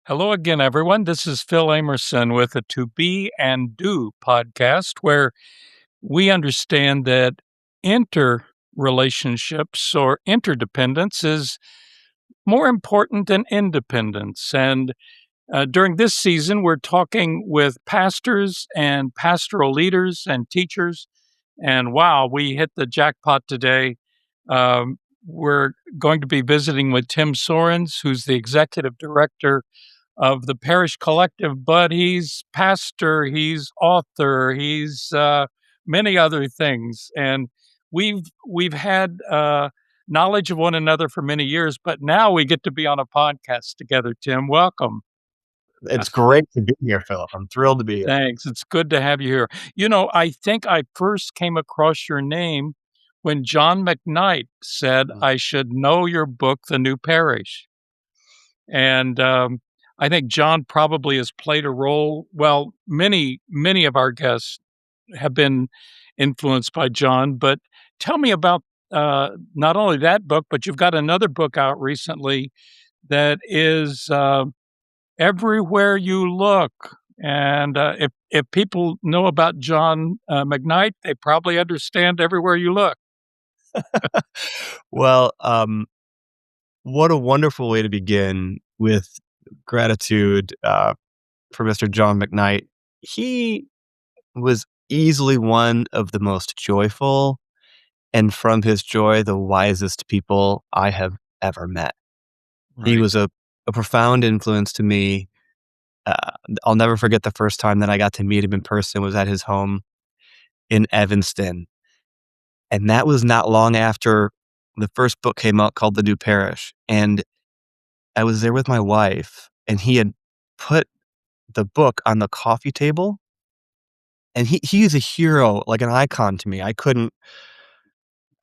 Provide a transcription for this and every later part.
Hello again, everyone. This is Phil Amerson with a To Be and Do podcast, where we understand that interrelationships or interdependence is more important than independence. And during this season, we're talking with pastors and pastoral leaders and teachers. And wow, we hit the jackpot today. We're going to be visiting with Tim Soerens, who's the executive director of the Parish Collective, but he's pastor, he's author, he's many other things, and we've had knowledge of one another for many years, but now we get to be on a podcast together. Tim, welcome. It's great to be here, Philip. I'm thrilled to be here. Thanks. It's good to have you here. I think I first came across your name when John McKnight said I should know your book, The New Parish. And I think John probably has played a role. Well, many of our guests have been influenced by John, but tell me about not only that book, but you've got another book out recently that is Everywhere You Look. And if people know about John McKnight, they probably understand Everywhere You Look. Well, what a wonderful way to begin with gratitude for Mr. John McKnight. He was easily one of the most joyful, and from his joy, the wisest people I have ever met. He Right. was a profound influence to me. I'll never forget the first time that I got to meet him in person was at his home in Evanston. And that was not long after the first book came out called The New Parish, and I was there with my wife, and he had put the book on the coffee table, and he is a hero, like an icon to me. I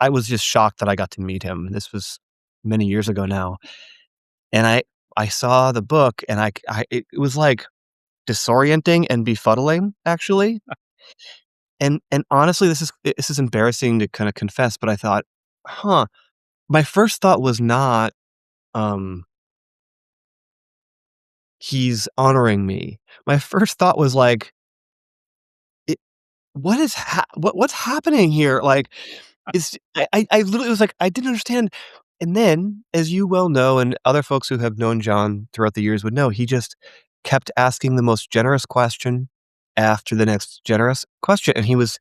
was just shocked that I got to meet him. This was many years ago now, and I saw the book, and it was, like, disorienting and befuddling, actually, and honestly, this is embarrassing to kinda confess, but I thought, "Huh." My first thought was not, um he's honoring me. My first thought was like, "It what's happening here?" Like, I literally was like, I didn't understand. And then, as you well know, and other folks who have known John throughout the years would know, he just kept asking the most generous question after the next generous question, and he was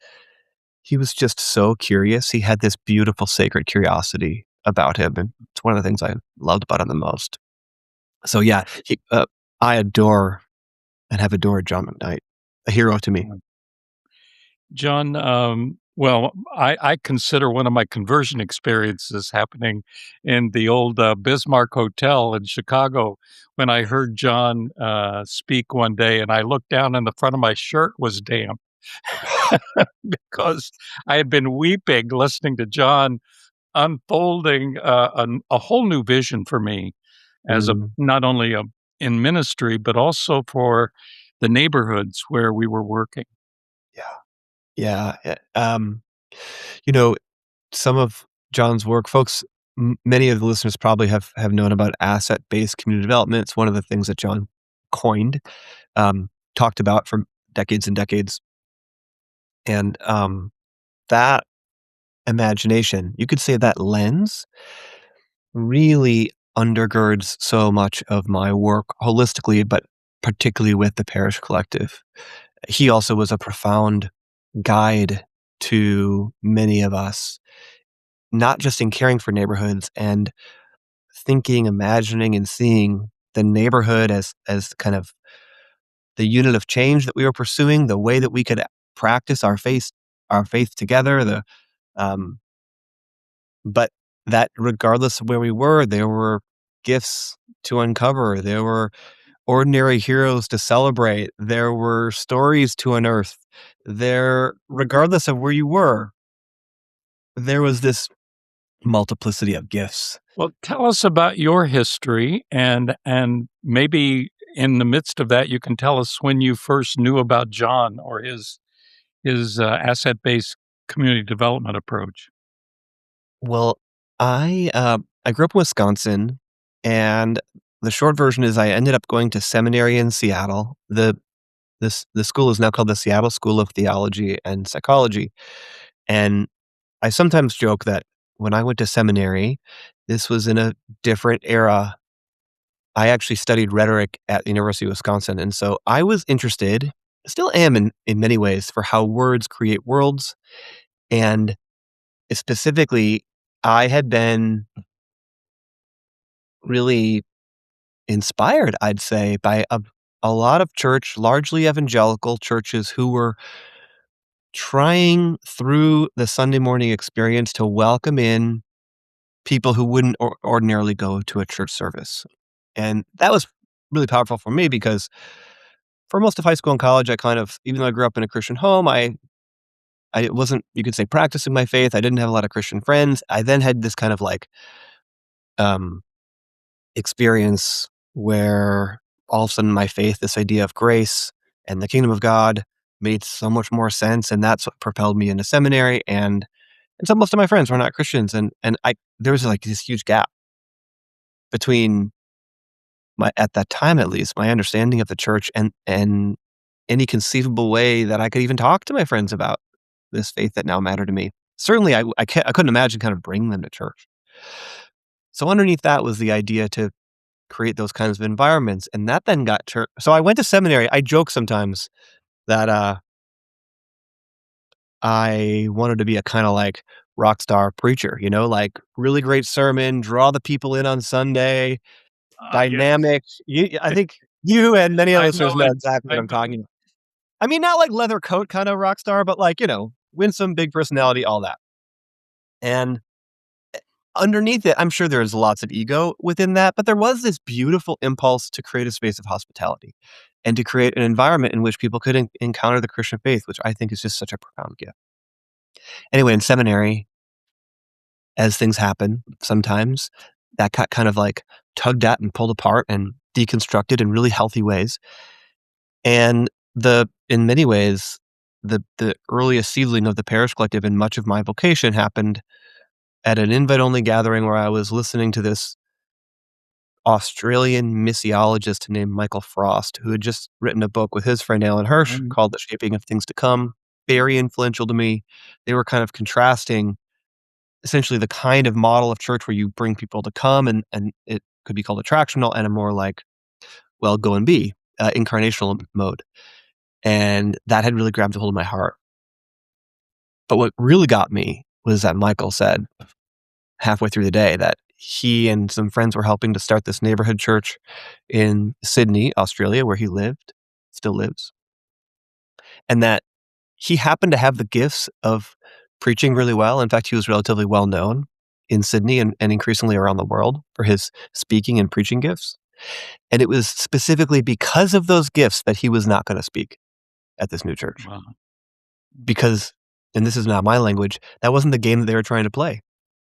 just so curious. He had this beautiful sacred curiosity about him, and it's one of the things I loved about him the most. So, yeah, I adore and have adored John McKnight, a hero to me. John, well, I consider one of my conversion experiences happening in the old Bismarck Hotel in Chicago when I heard John speak one day, and I looked down and the front of my shirt was damp because I had been weeping listening to John unfolding a whole new vision for me as a Mm, not only in ministry but also for the neighborhoods where we were working. yeah, yeah, you know, some of John's work, folks, many of the listeners probably have known about asset-based community development. It's one of the things that John coined, talked about for decades and decades, and, that imagination, you could say that lens really undergirds so much of my work holistically, but particularly with the Parish Collective. He also was a profound guide to many of us, not just in caring for neighborhoods and thinking, imagining, and seeing the neighborhood as kind of the unit of change that we were pursuing, the way that we could practice our faith together, um, but that regardless of where we were, there were gifts to uncover, there were ordinary heroes to celebrate, there were stories to unearth. There regardless of where you were, there was this multiplicity of gifts. Well, tell us about your history, and maybe in the midst of that, you can tell us when you first knew about John or his asset-based community development approach. Well, I grew up in Wisconsin, and the short version is I ended up going to seminary in Seattle. The school is now called the Seattle School of Theology and Psychology, and I sometimes joke that when I went to seminary, this was in a different era. I actually studied rhetoric at the University of Wisconsin, and so I was interested, still am in many ways, for how words create worlds, and specifically, I had been really inspired, I'd say, by a lot of largely evangelical churches who were trying through the Sunday morning experience to welcome in people who wouldn't ordinarily go to a church service. And that was really powerful for me because for most of high school and college, I kind of, even though I grew up in a Christian home, I wasn't, you could say, practicing my faith. I didn't have a lot of Christian friends. I then had this kind of like um, experience where all of a sudden my faith, this idea of grace and the kingdom of God made so much more sense. And that's what propelled me into seminary. And so most of my friends were not Christians. And there was like this huge gap between at that time, at least, my understanding of the church and any conceivable way that I could even talk to my friends about this faith that now mattered to me. Certainly, I couldn't imagine kind of bringing them to church. So underneath that was the idea to create those kinds of environments, and that then got church. So I went to seminary. I joke sometimes that I wanted to be a kind of like rock star preacher, like really great sermon, draw the people in on Sunday, Yes. dynamic. I think you and many other I listeners know know it. exactly what I I'm know talking about. I mean, not like leather coat kind of rock star, but like, winsome, big personality, all that. And underneath it, I'm sure there's lots of ego within that, but there was this beautiful impulse to create a space of hospitality and to create an environment in which people could encounter the Christian faith, which I think is just such a profound gift. Anyway, in seminary, as things happen sometimes, that got kind of like tugged at and pulled apart and deconstructed in really healthy ways. And in many ways, the earliest seedling of the Parish Collective and much of my vocation happened at an invite-only gathering where I was listening to this Australian missiologist named Michael Frost, who had just written a book with his friend Alan Hirsch I'm called The Shaping of Things to Come. Very influential to me. They were kind of contrasting essentially the kind of model of church where you bring people to come and it could be called attractional and a more like, well, go and be, incarnational mode. And that had really grabbed a hold of my heart. But what really got me was that Michael said halfway through the day that he and some friends were helping to start this neighborhood church in Sydney, Australia, where he still lives, and that he happened to have the gifts of preaching really well. In fact, he was relatively well known in Sydney and increasingly around the world for his speaking and preaching gifts. And it was specifically because of those gifts that he was not going to speak at this new church. Wow. Because, and this is not my language, that wasn't the game that they were trying to play.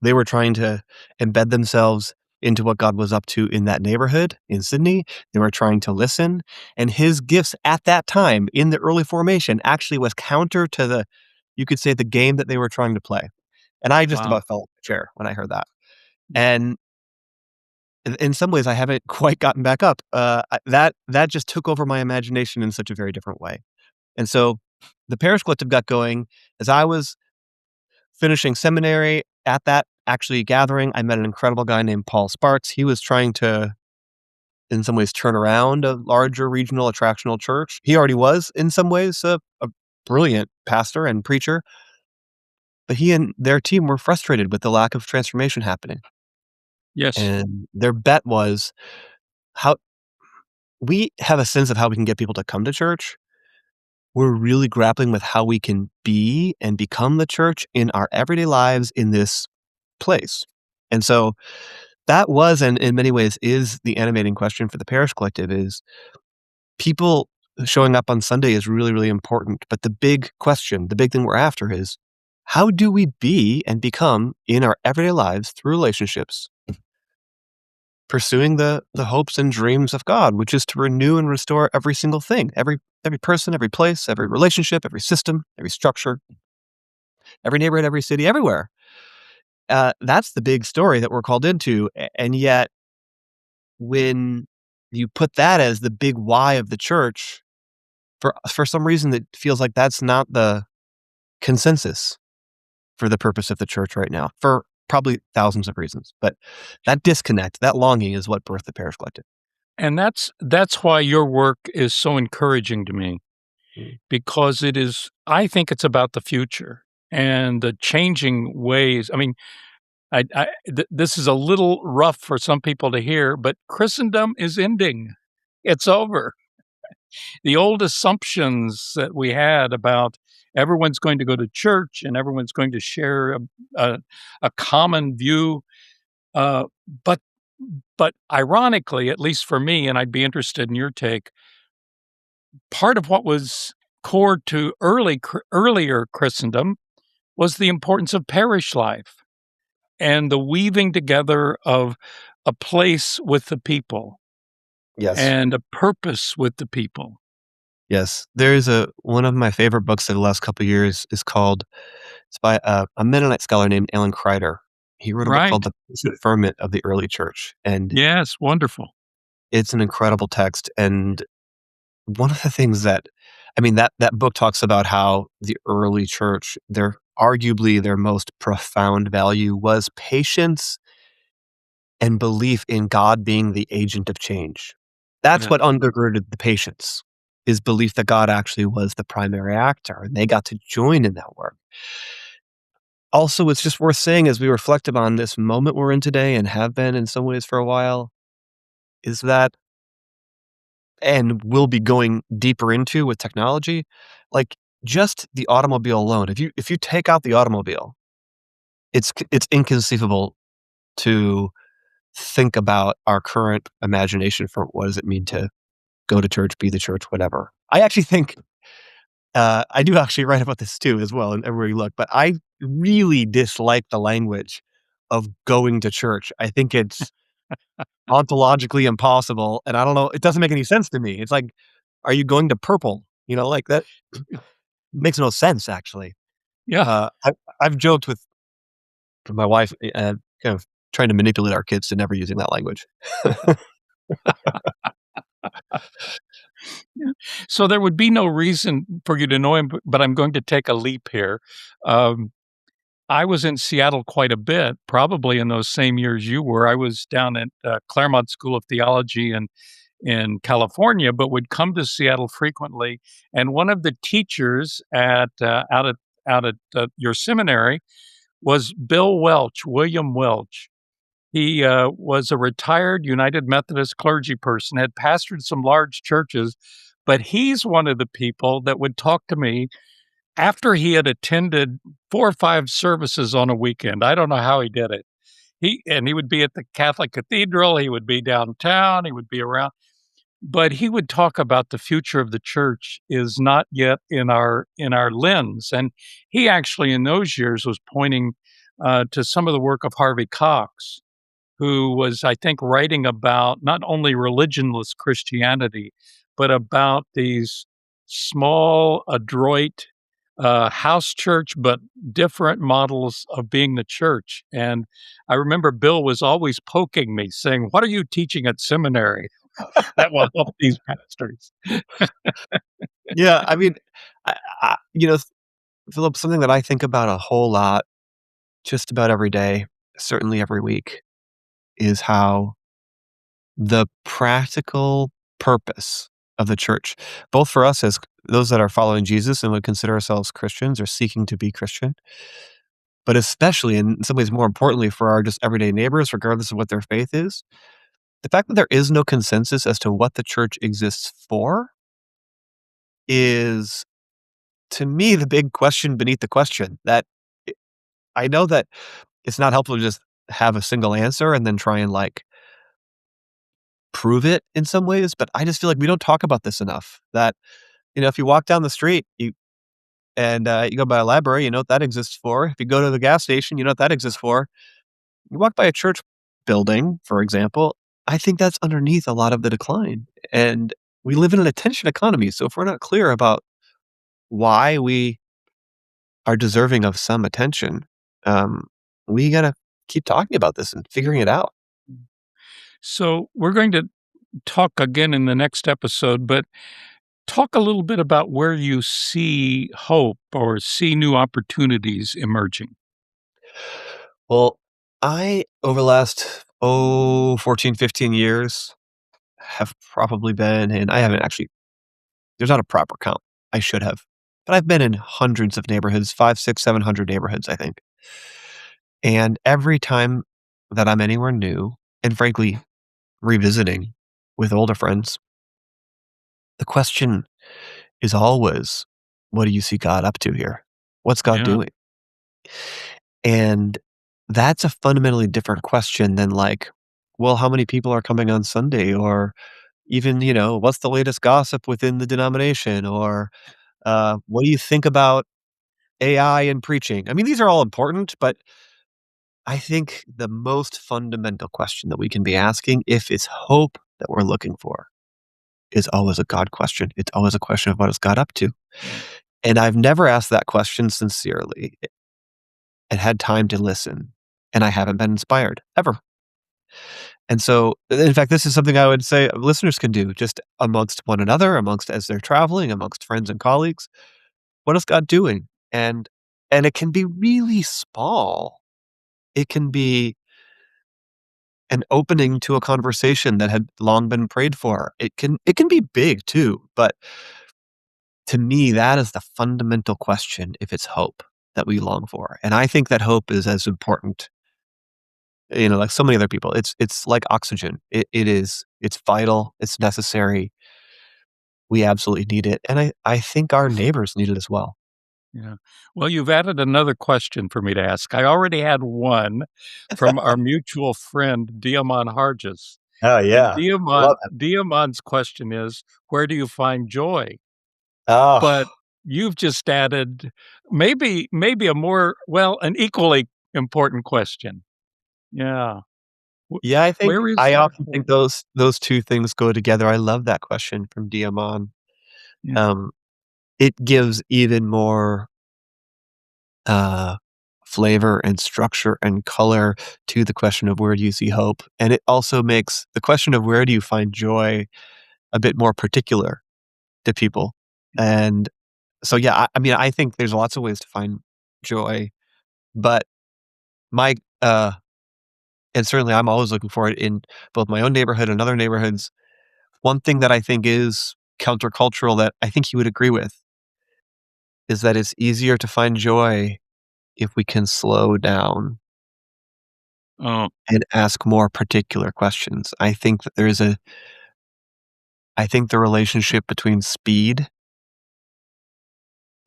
They were trying to embed themselves into what God was up to in that neighborhood in Sydney. They were trying to listen. And his gifts at that time in the early formation actually was counter to you could say, the game that they were trying to play. And I just Wow. about fell off the chair when I heard that. And in some ways, I haven't quite gotten back up. That just took over my imagination in such a very different way. And so the Parish Collective got going as I was finishing seminary. At that actually gathering, I met an incredible guy named Paul Sparks. He was trying to, in some ways, turn around a larger regional attractional church. He already was, in some ways, a brilliant pastor and preacher, but he and their team were frustrated with the lack of transformation happening. Yes. And their bet was how we have a sense of how we can get people to come to church. We're really grappling with how we can be and become the church in our everyday lives in this place. And so that was, and in many ways is, the animating question for the Parish Collective is people showing up on Sunday is really, really important. But the big question, the big thing we're after is how do we be and become in our everyday lives through relationships, pursuing the hopes and dreams of God, which is to renew and restore every single thing, every person, every place, every relationship, every system, every structure, every neighborhood, every city, everywhere. That's the big story that we're called into. And yet when you put that as the big why of the church, for some reason, it feels like that's not the consensus for the purpose of the church right now, for probably thousands of reasons. But that disconnect, that longing is what birthed the Parish Collective. And that's why your work is so encouraging to me, Mm. because it is I think it's about the future and the changing ways. I mean, this is a little rough for some people to hear, but Christendom is ending. It's over. The old assumptions that we had about everyone's going to go to church and everyone's going to share a, a common view, uh, but but ironically, at least for me, and I'd be interested in your take, part of what was core to earlier Christendom was the importance of parish life and the weaving together of a place with the people Yes. and a purpose with the people. Yes. There's one of my favorite books of the last couple of years is called it's by a Mennonite scholar named Alan Kreider. He wrote a book called Right. The Patient Ferment of the Early Church, and Yes, wonderful. it's an incredible text. And one of the things that I mean, that book talks about how the early church, their most profound value was patience and belief in God being the agent of change. That's Yeah. what undergirded the patience, is belief that God actually was the primary actor, and they got to join in that work. Also, it's just worth saying as we reflect upon this moment we're in today and have been in some ways for a while, is that and we'll be going deeper into with technology, like, just the automobile alone, if you take out the automobile, it's inconceivable to think about our current imagination for what does it mean to go to church, be the church, whatever. I actually think, I do actually write about this too as well and everywhere you look, but I really dislike the language of going to church. I think it's ontologically impossible, and I don't know, it doesn't make any sense to me. It's like, are you going to purple? Like, that makes no sense, actually. Yeah. I've joked with my wife, kind of trying to manipulate our kids to never using that language. Yeah. So there would be no reason for you to know him, but I'm going to take a leap here. Um, I was in Seattle quite a bit, probably in those same years you were. I was down at Claremont School of Theology in California, but would come to Seattle frequently. And one of the teachers out at your seminary was Bill Welch, William Welch. He was a retired United Methodist clergy person, had pastored some large churches, but he's one of the people that would talk to me after he had attended 4 or 5 services on a weekend. I don't know how he did it. He would be at the Catholic Cathedral, he would be downtown, he would be around, but he would talk about the future of the church is not yet in our lens, and he actually in those years was pointing to some of the work of Harvey Cox, who was, I think, writing about not only religionless Christianity, but about these small, adroit house church, but different models of being the church. And I remember Bill was always poking me, saying, "What are you teaching at seminary that will help these pastors?" Yeah, I mean, I Philip, something that I think about a whole lot, just about every day, certainly every week, is how the practical purpose of the church, both for us as those that are following Jesus and would consider ourselves Christians or seeking to be Christian, but especially and in some ways more importantly for our just everyday neighbors, regardless of what their faith is, the fact that there is no consensus as to what the church exists for is, to me, the big question beneath the question. That I know that it's not helpful to just have a single answer and then try and, like, prove it in some ways, but I just feel like we don't talk about this enough. That, if you walk down the street, you go by a library, you know what that exists for. If you go to the gas station, you know what that exists for. You walk by a church building, for example, I think that's underneath a lot of the decline, and we live in an attention economy, so if we're not clear about why we are deserving of some attention, um, we gotta keep talking about this and figuring it out. So we're going to talk again in the next episode, but talk a little bit about where you see hope or see new opportunities emerging. Well, I, over the last, 14, 15 years, have probably been in I haven't actually there's not a proper count. I should have. But I've been in hundreds of neighborhoods, 5, 6, 700 neighborhoods, I think. And every time that I'm anywhere new, and frankly, revisiting with older friends, the question is always, what do you see God up to here? What's God Yeah, doing? And that's a fundamentally different question than like, well, how many people are coming on Sunday? Or even, what's the latest gossip within the denomination? Or what do you think about AI and preaching? I mean, these are all important, but I think the most fundamental question that we can be asking, if it's hope that we're looking for, is always a God question. It's always a question of what is God up to? yeah, And I've never asked that question sincerely and had time to listen. And I haven't been inspired ever. And so, in fact, this is something I would say listeners can do just amongst one another, amongst as they're traveling, amongst friends and colleagues. What is God doing? And it can be really small. It can be an opening to a conversation that had long been prayed for. It can be big too, but to me, that is the fundamental question if it's hope that we long for. And I think that hope is as important, like so many other people. It's like oxygen. It's vital, it's necessary. We absolutely need it. And I think our neighbors need it as well. yeah. Well, you've added another question for me to ask. I already had one from our mutual friend, Diamond Harges. Oh, And yeah. I love it. Diamond's question is, where do you find joy? But Oh, you've just added maybe a more well, an equally important question. Yeah. Wh yeah, where is I there often hope? think those 2 things go together. I love that question from Diamond. Yeah. Um, it gives even more uh, flavor and structure and color to the question of where do you see hope? And it also makes the question of where do you find joy a bit more particular to people. And so, yeah, I mean, I think there's lots of ways to find joy, but my, and certainly I'm always looking for it in both my own neighborhood and other neighborhoods. One thing that I think is countercultural that I think you would agree with is that it's easier to find joy if we can slow down Oh, and ask more particular questions. I think the relationship between speed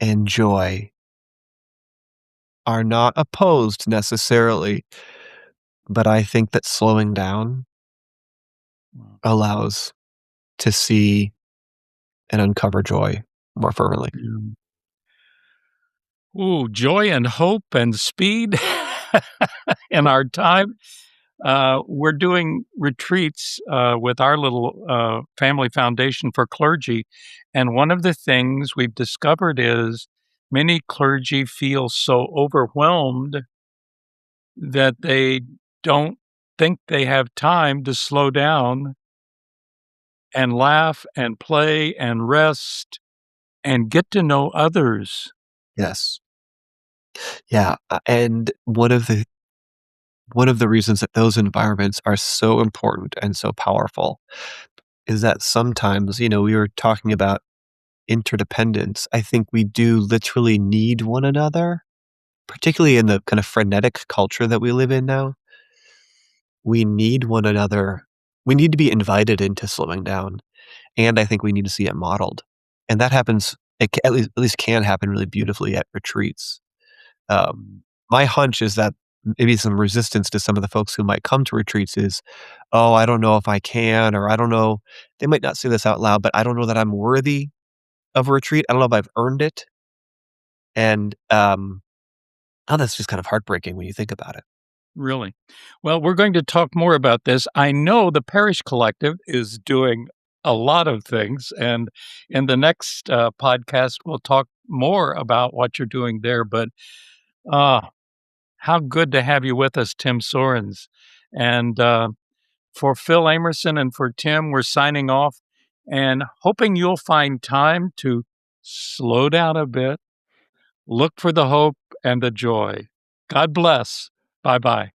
and joy are not opposed necessarily, but I think that slowing down wow. allows to see and uncover joy more fervently. Yeah. Ooh, joy and hope and speed in our time. We're doing retreats with our little family foundation for clergy. And one of the things we've discovered is many clergy feel so overwhelmed that they don't think they have time to slow down and laugh and play and rest and get to know others. Yes. Yeah, and one of the reasons that those environments are so important and so powerful is that sometimes, we were talking about interdependence. I think we do literally need one another, particularly in the kind of frenetic culture that we live in now. We need one another. We need to be invited into slowing down, and I think we need to see it modeled. And that happens, at least can happen really beautifully at retreats. Um, Mm, my hunch is that maybe some resistance to some of the folks who might come to retreats is, "Oh, I don't know if I can," or, "I don't know." They might not say this out loud, but, "I don't know that I'm worthy of a retreat. I don't know if I've earned it." And, that's just kind of heartbreaking when you think about it. really. Well, we're going to talk more about this. I know the Parish Collective is doing a lot of things, and in the next podcast, we'll talk more about what you're doing there. But ah, how good to have you with us, Tim Soerens. And For Phil Amerson and for Tim, we're signing off and hoping you'll find time to slow down a bit, look for the hope and the joy. God bless. Bye-bye.